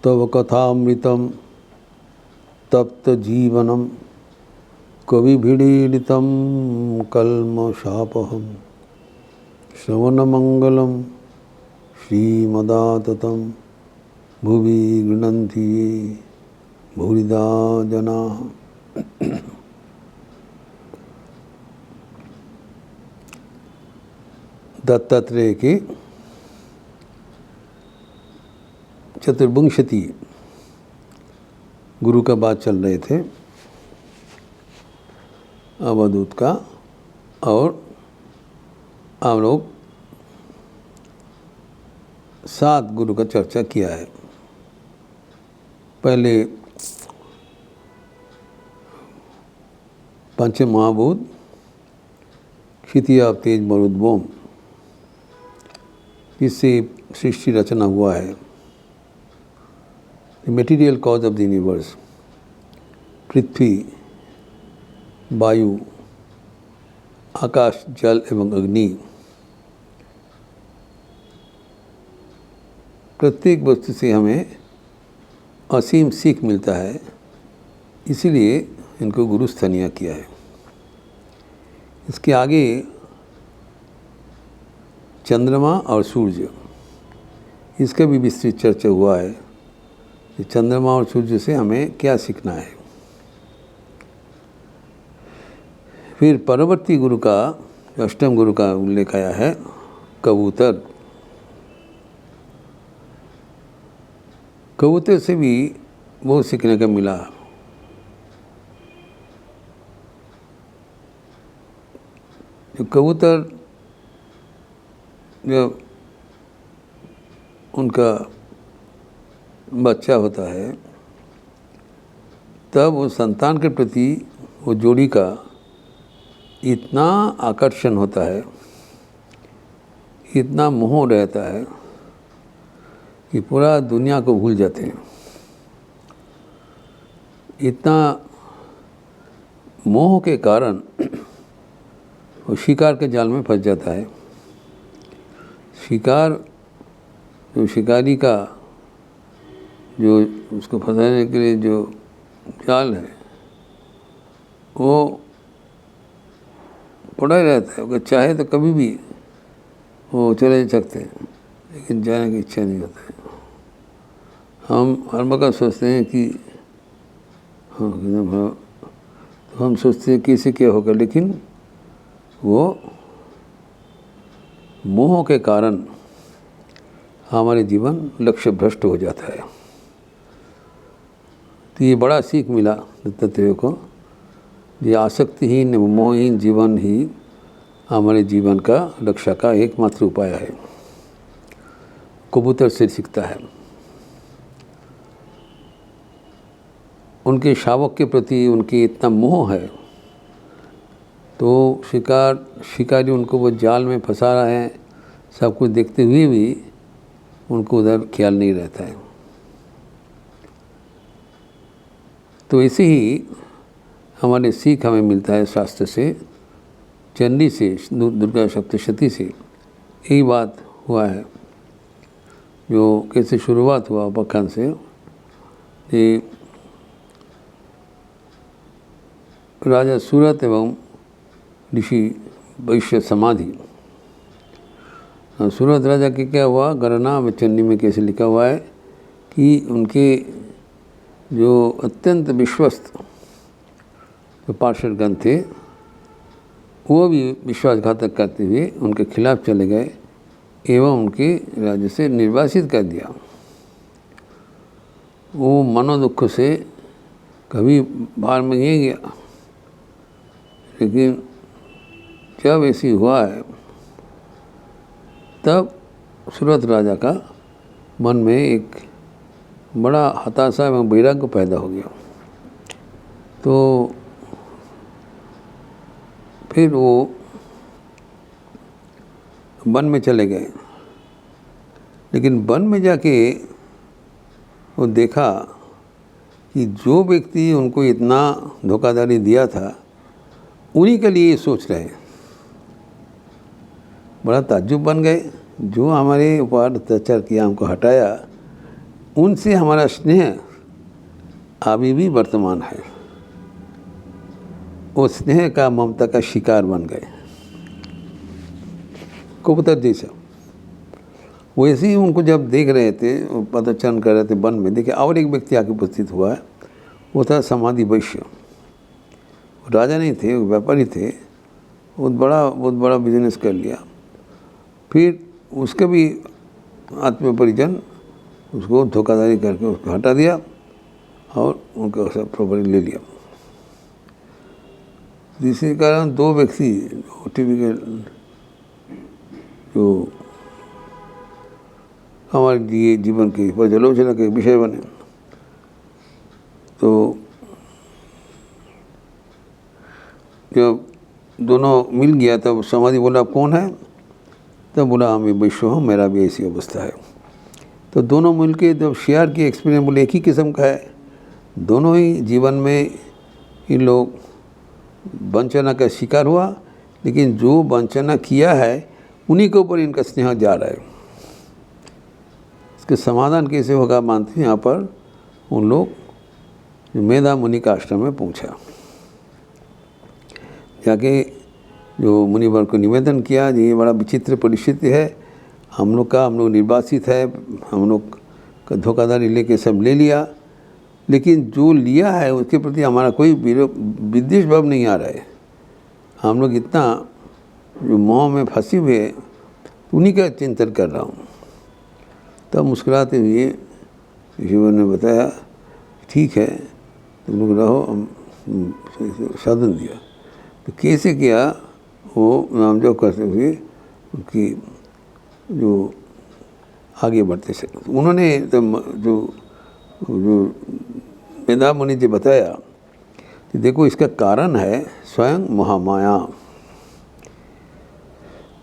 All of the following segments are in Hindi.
तव कथामृतं तप्तजीवनं कविभिडीडितं कल्मषापहं श्रवणमंगलं श्रीमदाततं भुवि गृह्णन्ति ये भूरिदा जनाः। दत्तात्रेय की चतुर्विंशति गुरु का बात चल रहे थे, अवधूत का, और हम लोग 7 गुरु का चर्चा किया है। पहले पंच महाभूत, क्षितिज आप तेज मरुद्भौम, इससे सृष्टि रचना हुआ है। The material cause of the universe, पृथ्वी, वायु, आकाश, जल एवं अग्नि, प्रत्येक वस्तु से हमें असीम सीख मिलता है, इसीलिए इनको गुरुस्थनीय किया है। इसके आगे चंद्रमा और सूर्य, इसका भी विस्तृत चर्चा हुआ है कि चंद्रमा और सूर्य से हमें क्या सीखना है। फिर परवर्ती गुरु का, अष्टम गुरु का उल्लेख आया है, कबूतर। कबूतर से भी बहुत सीखने का मिला। जो कबूतर जब उनका बच्चा होता है तब वो संतान के प्रति वो जोड़ी का इतना आकर्षण होता है, इतना मोह रहता है कि पूरा दुनिया को भूल जाते हैं। इतना मोह के कारण वो शिकार के जाल में फंस जाता है। शिकार, जो शिकारी का जो उसको फंसाने के लिए जो जाल है वो पड़ा ही रहता है। अगर चाहे तो कभी भी वो चले सकते हैं, लेकिन जाने की इच्छा नहीं होता है। हम हर वक्त सोचते हैं कि हाँ, तो हम सोचते हैं कि इसे क्या होगा, लेकिन वो मोह के कारण हमारे जीवन लक्ष्य भ्रष्ट हो जाता है। तो ये बड़ा सीख मिला दत्तात्रेय को, ये आसक्तिहीन मोहहीन जीवन ही हमारे जीवन का रक्षा का एकमात्र उपाय है। कबूतर से सीखता है। उनके शावक के प्रति उनकी इतना मोह है, तो शिकारी उनको वो जाल में फंसा रहा है, सब कुछ देखते हुए भी उनको उधर ख्याल नहीं रहता है। तो ऐसे ही हमारे सीख हमें मिलता है शास्त्र से, चंडी से, दुर्गा सप्तशती से। यही बात हुआ है, जो कैसे शुरुआत हुआ उपाख्यान से कि राजा सूरत एवं ऋषि वैश्य समाधि। सूरत राजा के क्या हुआ, गणना में चंडी में कैसे लिखा हुआ है कि उनके जो अत्यंत विश्वस्त जो पार्षदगण थे वो भी विश्वासघातक करते हुए उनके खिलाफ चले गए एवं उनके राज्य से निर्वासित कर दिया। वो मनोदुख से कभी बाहर में नहीं गया, लेकिन जब ऐसी हुआ है तब सूरत राजा का मन में एक बड़ा हताशा एवं वैराग्य पैदा हो गया। तो फिर वो वन में चले गए, लेकिन वन में जाके वो देखा कि जो व्यक्ति उनको इतना धोखाधड़ी दिया था उन्हीं के लिए सोच रहे हैं। बड़ा ताज्जुब बन गए, जो हमारे ऊपर अत्याचार किया, हमको हटाया, उनसे हमारा स्नेह अभी भी वर्तमान है। वो स्नेह का ममता का शिकार बन गए, कबूतर जैसा। वैसे ही उनको जब देख रहे थे, पदचारण कर रहे थे वन में, देखे और एक व्यक्ति आके उपस्थित हुआ है। वो था समाधि वैश्य। राजा नहीं थे, वो व्यापारी थे, बहुत बड़ा बिजनेस कर लिया। फिर उसके भी आत्मीय परिजन उसको धोखाधड़ी करके उसको हटा दिया और उनका सब प्रॉपर्टी ले लिया। जिसके कारण दो व्यक्ति टीवी के जो हमारे लिए जीवन की पर्यालोचना के विषय बने। तो जब दोनों मिल गया तब समाधि बोला कौन है? तब बोला हम वैश्य हूँ, मेरा भी ऐसी अवस्था है। तो दोनों मिल के जब शेयर की एक्सपीरियंस बोले एक ही किस्म का है। दोनों ही जीवन में इन लोग वंचना का शिकार हुआ, लेकिन जो वंचना किया है उन्हीं के ऊपर इनका स्नेह जा रहा है। इसके समाधान कैसे होगा मानते हैं। यहाँ पर उन लोग मेधा मुनि का आश्रम में पहुँचा, जाके जो मुनिवर को निवेदन किया, ये बड़ा विचित्र परिस्थिति है, हम लोग निर्वासित है, हम लोग का धोखाधड़ी लेके सब ले लिया, लेकिन जो लिया है उसके प्रति हमारा कोई विद्वेष भाव नहीं आ रहा है। हम लोग इतना जो मोह में फंसे हुए उन्हीं का चिंतन कर रहा हूँ। तब मुस्कुराते हुए ईश्वर ने बताया ठीक है तुम लोग रहो, हम साधन दिया। तो कैसे किया? वो नाम जप करते हुए उनकी जो आगे बढ़ते से उन्होंने जो मेधा मुनि जी बताया कि देखो इसका कारण है स्वयं महामाया।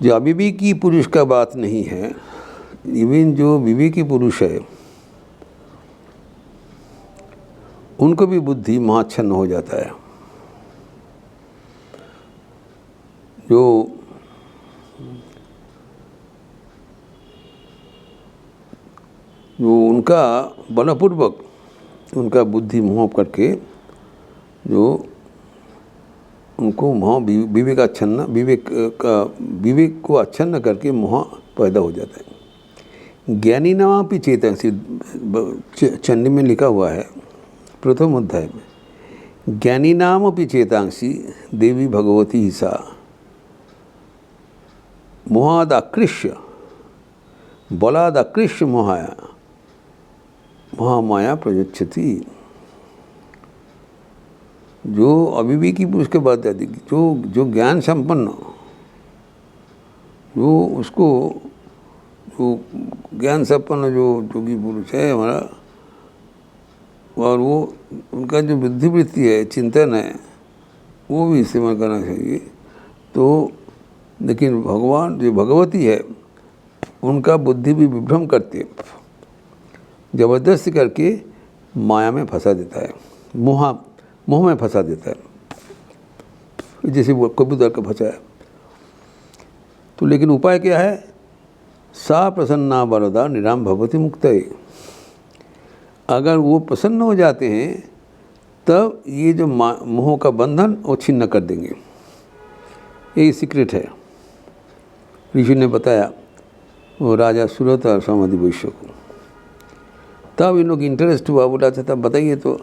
जो अविवेकी पुरुष का बात नहीं है, इवन जो विवेकी पुरुष है उनको भी बुद्धि महाच्छन्न हो जाता है। जो उनका बलपूर्वक उनका बुद्धि मोह करके जो उनको मोह विवेक को आच्छन्न करके मोह पैदा हो जाता है। ज्ञानी नामपि चेतांसी, चंडी में लिखा हुआ है प्रथम अध्याय में, ज्ञानी नामपि चेतांसी देवी भगवती ही सा मोहाद आकृष्य बलाद आकृष्य महामाया प्रयच्छति। जो अविवेकी पुरुष के बाद जाती, जो ज्ञान संपन्न, जो उसको जो ज्ञान संपन्न जो योगी पुरुष है हमारा, और वो उनका जो बुद्धिवृत्ति है, चिंतन है, वो भी इस्तेमाल करना चाहिए। तो लेकिन भगवान जो भगवती है उनका बुद्धि भी विभ्रम करते, जबरदस्ती करके माया में फंसा देता है, मोह में फंसा देता है, जैसे वो कबूतर का फंसा है। तो लेकिन उपाय क्या है? सा प्रसन्ना वरदा निराम भवति मुक्तये। अगर वो प्रसन्न हो जाते हैं तब ये जो मोह का बंधन वो छिन्न कर देंगे। यही सीक्रेट है। ऋषि ने बताया वो राजा सुरत और समाधि वैश्य को। तब इन लोग इंटरेस्ट हुआ, बोला था तब बताइए तो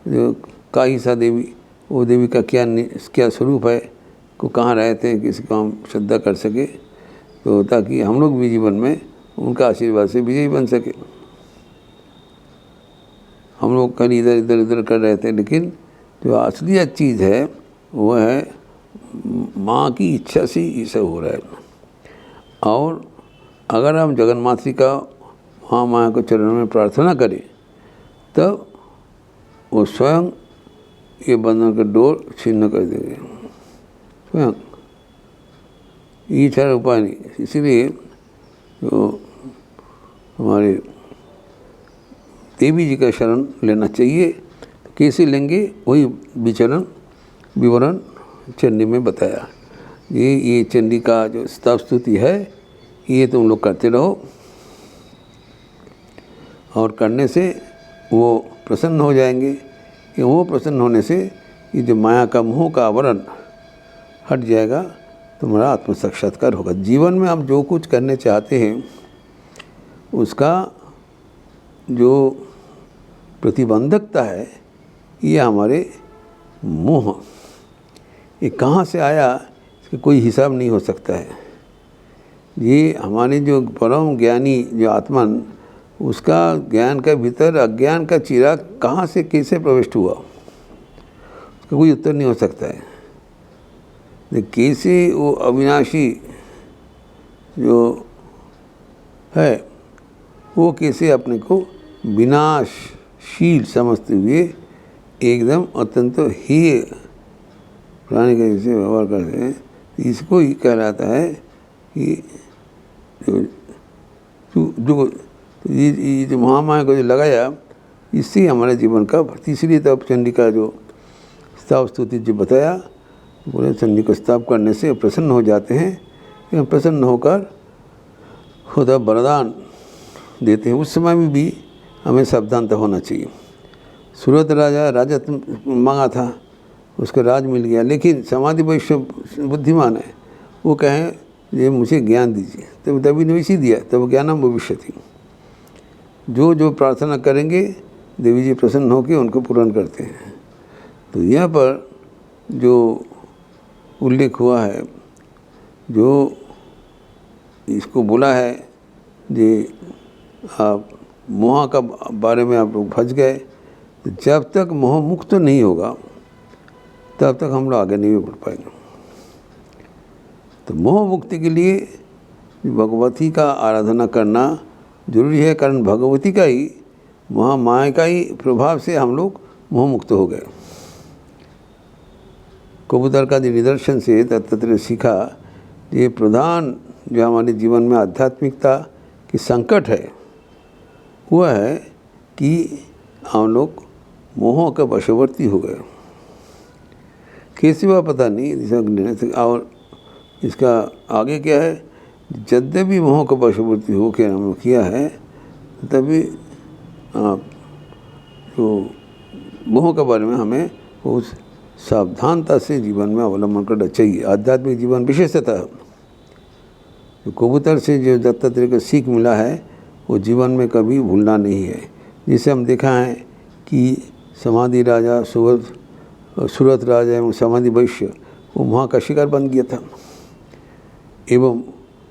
जो काहिसा देवी, वो देवी का क्या स्वरूप है, को कहाँ रहते हैं, किसी को हम श्रद्धा कर सके, तो ताकि हम लोग भी जीवन में उनका आशीर्वाद से विजयी बन सके। हम लोग कल इधर कर रहे थे, लेकिन जो असलियत चीज़ है वो है माँ की इच्छा से ये सब हो रहा है। और अगर हम जगन्माता का वहाँ माँ के चरणों में प्रार्थना करें तब वो स्वयं ये बंधन का डोर छिन्न कर देंगे स्वयं। ये सारा उपाय नहीं। इसीलिए जो हमारे देवी जी का शरण लेना चाहिए। तो कैसे लेंगे वही विवरण चंडी में बताया। ये चंडी का जो स्तव स्तुति है ये तुम लोग करते रहो। और करने से वो प्रसन्न हो जाएंगे कि वो प्रसन्न होने से ये जो माया का मोह का आवरण हट जाएगा, तुम्हारा आत्म साक्षात्कार होगा। जीवन में हम जो कुछ करने चाहते हैं उसका जो प्रतिबंधकता है ये हमारे मोह, ये कहाँ से आया इसका कोई हिसाब नहीं हो सकता है। ये हमारे जो परम ज्ञानी जो आत्मन, उसका ज्ञान का भीतर अज्ञान का चिराग कहाँ से कैसे प्रविष्ट हुआ, उसका कोई उत्तर नहीं हो सकता है। कैसे वो अविनाशी जो है वो कैसे अपने को विनाशशील समझते हुए एकदम अत्यंत ही प्राणी का जैसे व्यवहार करते हैं, इसको ही कहलाता है कि ये जो महामाया को जो लगाया, इससे हमारे जीवन का तीसरी तरफ चंडी का जो स्तव स्तुति जो बताया, बोले चंडी को स्तव करने से प्रसन्न हो जाते हैं, कि प्रसन्न होकर खुदा वरदान देते हैं। उस समय में भी हमें सावधानता होना चाहिए। सूरत राजा राजत्व मांगा था, उसको राज मिल गया, लेकिन समाधि वैश्य बुद्धिमान है, वो कहें ये मुझे ज्ञान दीजिए, तब तभी ने इसी दिया, तब ज्ञानम भविष्यति। जो जो प्रार्थना करेंगे देवी जी प्रसन्न होकर उनको पूर्ण करते हैं। तो यहाँ पर जो उल्लेख हुआ है, जो इसको बोला है जे आप मोह का बारे में आप लोग फंस गए, तो जब तक मोह मुक्त नहीं होगा तब तक हम लोग आगे नहीं बढ़ पाएंगे। तो मोह मुक्ति के लिए भगवती का आराधना करना जरूरी है, कारण भगवती का ही महामाया का ही प्रभाव से हम लोग मोह मुक्त हो गए। कबूतर का निदर्शन से तत्व सीखा, ये प्रधान जो हमारे जीवन में आध्यात्मिकता की संकट है वह है कि हम लोग मोह का वशवर्ती हो गए। कैसे हुआ पता नहीं, और इसका आगे क्या है, जब भी मोह का वशवर्ती हो के हम लोग किया है, तभी जो मोह के बारे में हमें बहुत सावधानता से जीवन में अवलंबन करना चाहिए। आध्यात्मिक जीवन विशेषतः जो कबूतर से जो दत्तात्रेय को सीख मिला है वो जीवन में कभी भूलना नहीं है। जिसे हम देखा है कि समाधि राजा सूरत राजा एवं समाधि वैश्य वो वहाँ का शिकार बन गया था, एवं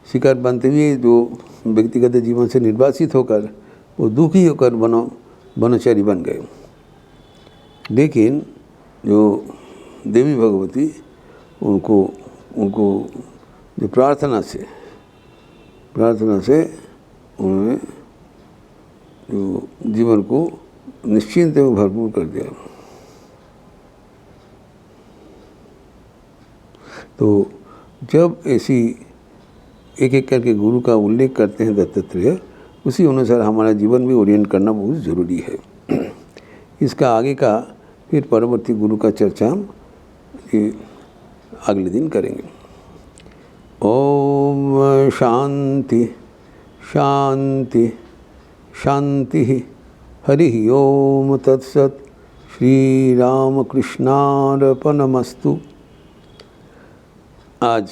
शिकार बनते हुए जो व्यक्तिगत जीवन से निर्वासित होकर वो दुखी होकर वनचारी बन गए। लेकिन जो देवी भगवती उनको जो प्रार्थना से उन्होंने जो जीवन को निश्चिंत एवं भरपूर कर दिया। तो जब ऐसी एक एक करके गुरु का उल्लेख करते हैं दत्तात्रेय, उसी अनुसार हमारा जीवन भी ओरिएंट करना बहुत ज़रूरी है। इसका आगे का फिर परवर्ती गुरु का चर्चा हम अगले दिन करेंगे। ओम शांति शांति शांति। हरि ओम तत्सत। श्री राम कृष्णार्पणमस्तु। आज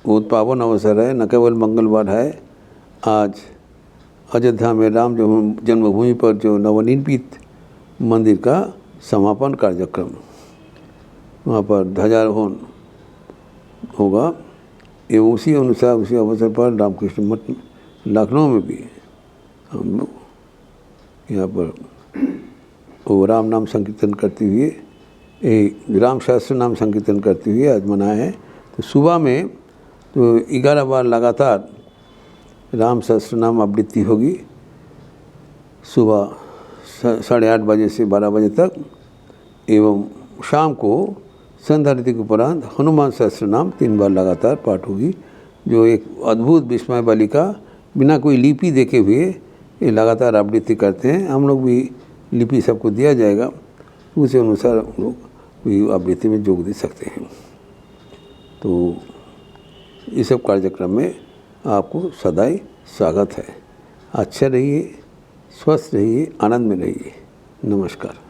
बहुत पावन अवसर है, न केवल मंगलवार है, आज अयोध्या में राम जन्मभूमि पर जो नवनिर्मित मंदिर का समापन कार्यक्रम, वहाँ पर ध्वजारोहण होगा। ये उसी अनुसार उसी अवसर पर रामकृष्ण मठ लखनऊ में भी हम लोग यहाँ पर वो राम नाम संकीर्तन करते हुए राम शास्त्र नाम संकीर्तन करते हुए आज मनाए हैं। तो सुबह में तो 11 बार लगातार राम सहस्त्र नाम आवृत्ति होगी, सुबह 8:30 बजे से 12 बजे तक, एवं शाम को संध्या आरती के उपरांत हनुमान सहस्त्र नाम 3 बार लगातार पाठ होगी, जो एक अद्भुत विस्मय बालिका बिना कोई लिपि देखे हुए ये लगातार आवृत्ति करते हैं। हम लोग भी लिपि सबको दिया जाएगा, उसी अनुसार हम लोग भी आवृत्ति में जोग दे सकते हैं। तो इस सब कार्यक्रम में आपको सदैव स्वागत है। अच्छा रहिए, स्वस्थ रहिए, आनंद में रहिए। नमस्कार।